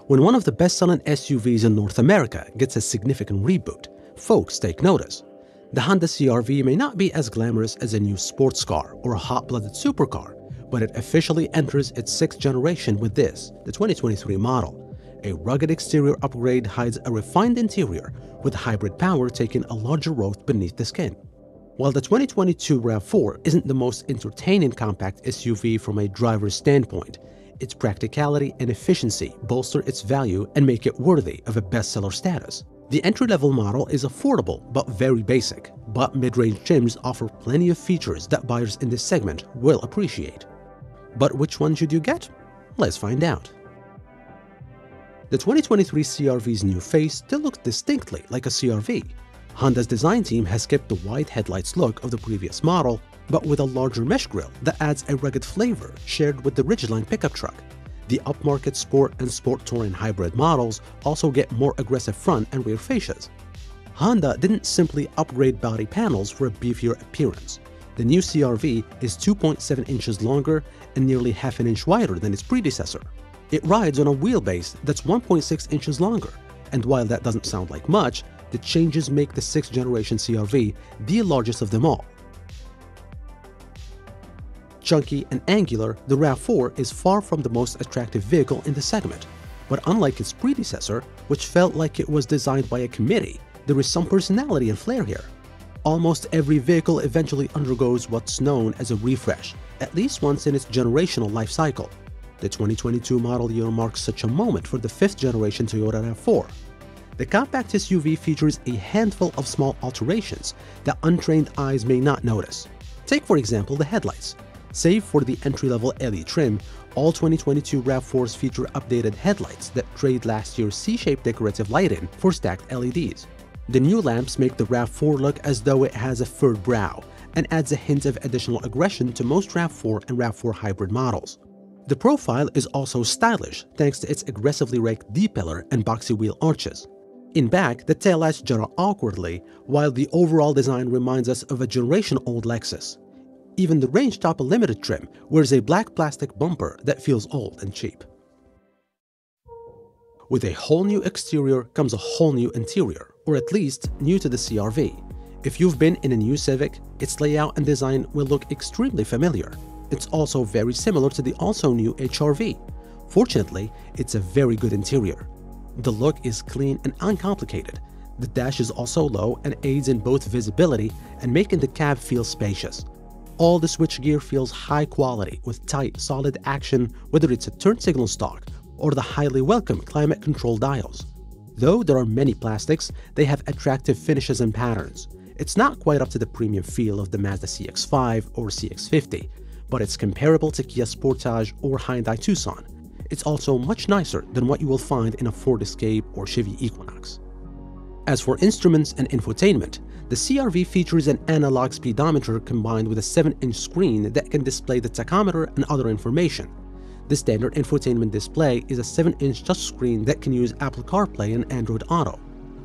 When one of the best-selling SUVs in North America gets a significant reboot, folks take notice. The Honda CR-V may not be as glamorous as a new sports car or a hot-blooded supercar, but it officially enters its 6th generation with this, the 2023 model. A rugged exterior upgrade hides a refined interior, with hybrid power taking a larger role beneath the skin. While the 2022 RAV4 isn't the most entertaining compact SUV from a driver's standpoint, its practicality and efficiency bolster its value and make it worthy of a bestseller status. The entry-level model is affordable but very basic, but mid-range trims offer plenty of features that buyers in this segment will appreciate. But which one should you get? Let's find out. The 2023 CR-V's new face still looks distinctly like a CR-V. Honda's design team has kept the wide headlights look of the previous model, but with a larger mesh grille that adds a rugged flavor shared with the Ridgeline pickup truck. The upmarket Sport and Sport Touring hybrid models also get more aggressive front and rear fascias. Honda didn't simply upgrade body panels for a beefier appearance. The new CR-V is 2.7 inches longer and nearly half an inch wider than its predecessor. It rides on a wheelbase that's 1.6 inches longer, and while that doesn't sound like much, the changes make the 6th generation CR-V the largest of them all. Chunky and angular, the RAV4 is far from the most attractive vehicle in the segment, but unlike its predecessor, which felt like it was designed by a committee, there is some personality and flair here. Almost every vehicle eventually undergoes what's known as a refresh, at least once in its generational life cycle. The 2022 model year marks such a moment for the 5th generation Toyota RAV4. The compact SUV features a handful of small alterations that untrained eyes may not notice. Take for example the headlights. Save for the entry-level LED trim, all 2022 RAV4s feature updated headlights that trade last year's C-shaped decorative lighting for stacked LEDs. The new lamps make the RAV4 look as though it has a furrowed brow and adds a hint of additional aggression to most RAV4 and RAV4 hybrid models. The profile is also stylish thanks to its aggressively raked D-pillar and boxy wheel arches. In back, the taillights jut out awkwardly, while the overall design reminds us of a generation-old Lexus. Even the Range Topper Limited trim wears a black plastic bumper that feels old and cheap. With a whole new exterior comes a whole new interior, or at least new to the CR-V. If you've been in a new Civic, its layout and design will look extremely familiar. It's also very similar to the also new HR-V. Fortunately, it's a very good interior. The look is clean and uncomplicated. The dash is also low and aids in both visibility and making the cab feel spacious. All the switchgear feels high quality with tight, solid action, whether it's a turn signal stalk or the highly welcome climate control dials. Though there are many plastics, they have attractive finishes and patterns. It's not quite up to the premium feel of the Mazda CX-5 or CX-50, but it's comparable to Kia Sportage or Hyundai Tucson. It's also much nicer than what you will find in a Ford Escape or Chevy Equinox. As for instruments and infotainment, the CR-V features an analog speedometer combined with a 7-inch screen that can display the tachometer and other information. The standard infotainment display is a 7-inch touchscreen that can use Apple CarPlay and Android Auto.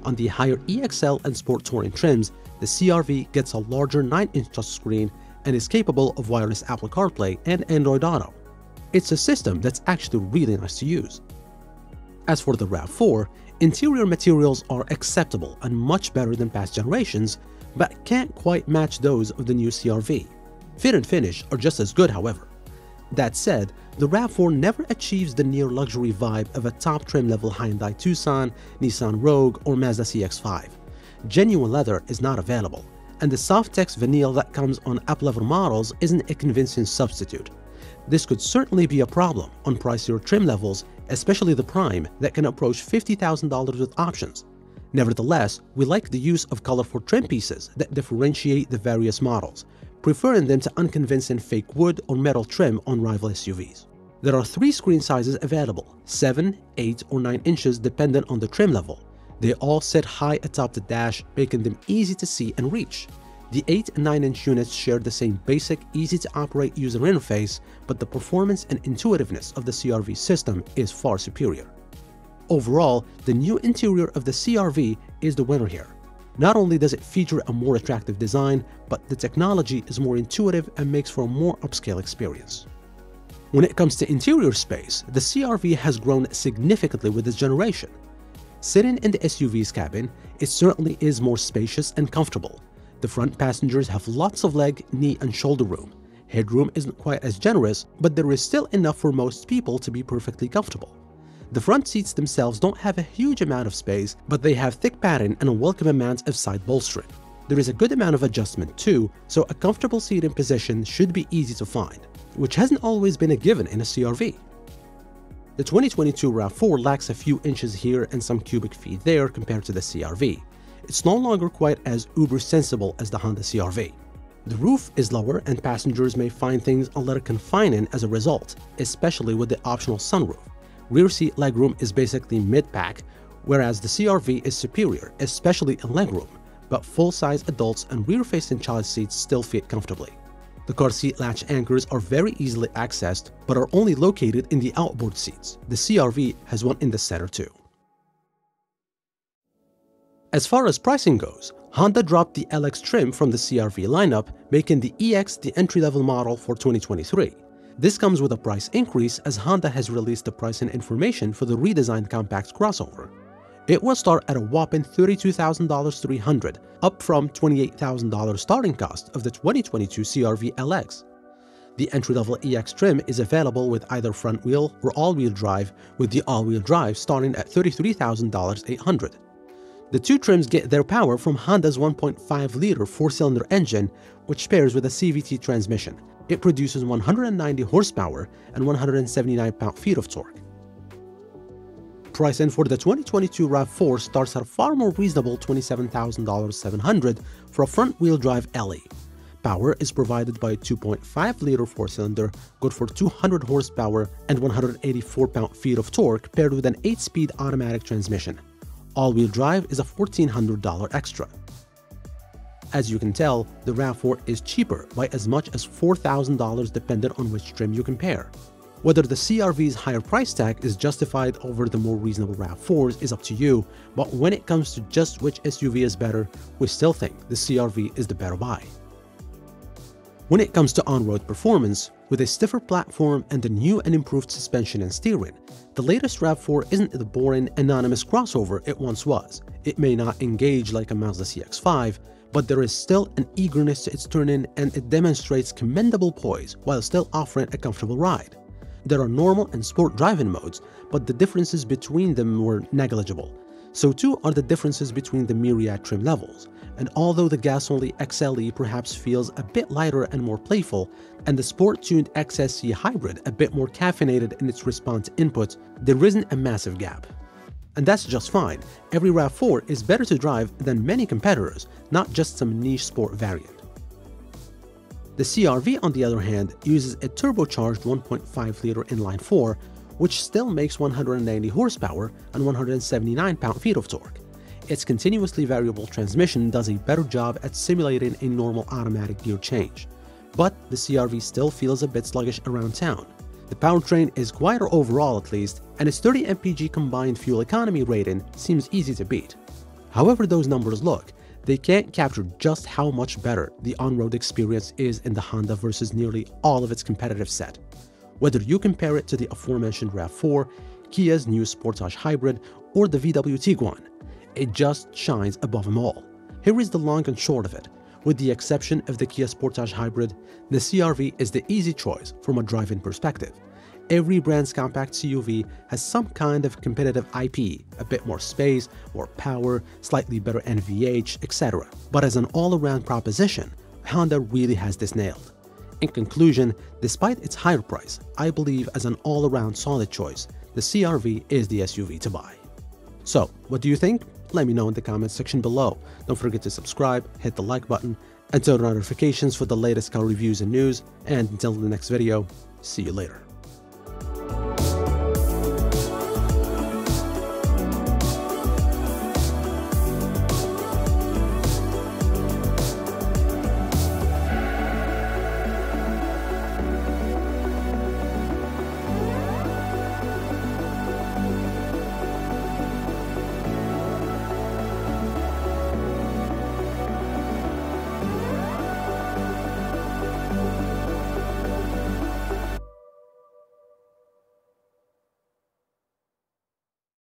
On the higher EXL and Sport Touring trims, the CR-V gets a larger 9-inch touchscreen and is capable of wireless Apple CarPlay and Android Auto. It's a system that's actually really nice to use. As for the RAV4, interior materials are acceptable and much better than past generations, but can't quite match those of the new CR-V. Fit and finish are just as good, however. That said, the RAV4 never achieves the near luxury vibe of a top trim level Hyundai Tucson, Nissan Rogue, or Mazda CX-5. Genuine leather is not available, and the Softex vinyl that comes on up-level models isn't a convincing substitute. This could certainly be a problem on pricier trim levels, especially the Prime, that can approach $50,000 with options. Nevertheless, we like the use of colorful trim pieces that differentiate the various models, preferring them to unconvincing fake wood or metal trim on rival SUVs. There are 3 screen sizes available, 7, 8, or 9 inches dependent on the trim level. They all sit high atop the dash, making them easy to see and reach. The 8 and 9-inch units share the same basic, easy-to-operate user interface, but the performance and intuitiveness of the CR-V system is far superior. Overall, the new interior of the CR-V is the winner here. Not only does it feature a more attractive design, but the technology is more intuitive and makes for a more upscale experience. When it comes to interior space, the CR-V has grown significantly with this generation. Sitting in the SUV's cabin, it certainly is more spacious and comfortable. The front passengers have lots of leg, knee, and shoulder room. Headroom isn't quite as generous, but there is still enough for most people to be perfectly comfortable. The front seats themselves don't have a huge amount of space, but they have thick padding and a welcome amount of side bolstering. There is a good amount of adjustment too, so a comfortable seating position should be easy to find, which hasn't always been a given in a CR-V. The 2022 RAV4 lacks a few inches here and some cubic feet there compared to the CR-V. It's no longer quite as uber-sensible as the Honda CR-V. The roof is lower and passengers may find things a little confining as a result, especially with the optional sunroof. Rear seat legroom is basically mid-pack, whereas the CR-V is superior, especially in legroom, but full-size adults and rear-facing child seats still fit comfortably. The car seat latch anchors are very easily accessed, but are only located in the outboard seats. The CR-V has one in the center too. As far as pricing goes, Honda dropped the LX trim from the CR-V lineup, making the EX the entry-level model for 2023. This comes with a price increase as Honda has released the pricing information for the redesigned compact crossover. It will start at a whopping $32,300, up from $28,000 starting cost of the 2022 CR-V LX. The entry-level EX trim is available with either front-wheel or all-wheel drive, with the all-wheel drive starting at $33,800. The two trims get their power from Honda's 1.5-liter four-cylinder engine, which pairs with a CVT transmission. It produces 190 horsepower and 179 pound-feet of torque. Pricing for the 2022 RAV4 starts at a far more reasonable $27,700 for a front-wheel drive LE. Power is provided by a 2.5-liter four-cylinder, good for 200 horsepower and 184 pound-feet of torque, paired with an 8-speed automatic transmission. All-wheel drive is a $1,400 extra. As you can tell, the RAV4 is cheaper by as much as $4,000 depending on which trim you compare. Whether the CR-V's higher price tag is justified over the more reasonable RAV4s is up to you, but when it comes to just which SUV is better, we still think the CR-V is the better buy. When it comes to on-road performance, with a stiffer platform and a new and improved suspension and steering, the latest RAV4 isn't the boring, anonymous crossover it once was. It may not engage like a Mazda CX-5, but there is still an eagerness to its turn-in and it demonstrates commendable poise while still offering a comfortable ride. There are normal and sport driving modes, but the differences between them were negligible. So too are the differences between the myriad trim levels. And although the gas-only XLE perhaps feels a bit lighter and more playful, and the sport-tuned XSC hybrid a bit more caffeinated in its response input, there isn't a massive gap. And that's just fine. Every RAV4 is better to drive than many competitors, not just some niche sport variant. The CR-V, on the other hand, uses a turbocharged 1.5-liter inline-4, which still makes 190 horsepower and 179 pound-feet of torque. Its continuously variable transmission does a better job at simulating a normal automatic gear change. But the CR-V still feels a bit sluggish around town. The powertrain is quieter overall at least, and its 30 mpg combined fuel economy rating seems easy to beat. However those numbers look, they can't capture just how much better the on-road experience is in the Honda versus nearly all of its competitive set. Whether you compare it to the aforementioned RAV4, Kia's new Sportage Hybrid, or the VW Tiguan, it just shines above them all. Here is the long and short of it. With the exception of the Kia Sportage Hybrid, the CR-V is the easy choice from a driving perspective. Every brand's compact CUV has some kind of competitive IP, a bit more space, more power, slightly better NVH, etc. But as an all-around proposition, Honda really has this nailed. In conclusion, despite its higher price, I believe as an all-around solid choice, the CR-V is the SUV to buy. So, what do you think? Let me know in the comments section below. Don't forget to subscribe, hit the like button, and turn on notifications for the latest car reviews and news. And until the next video, see you later.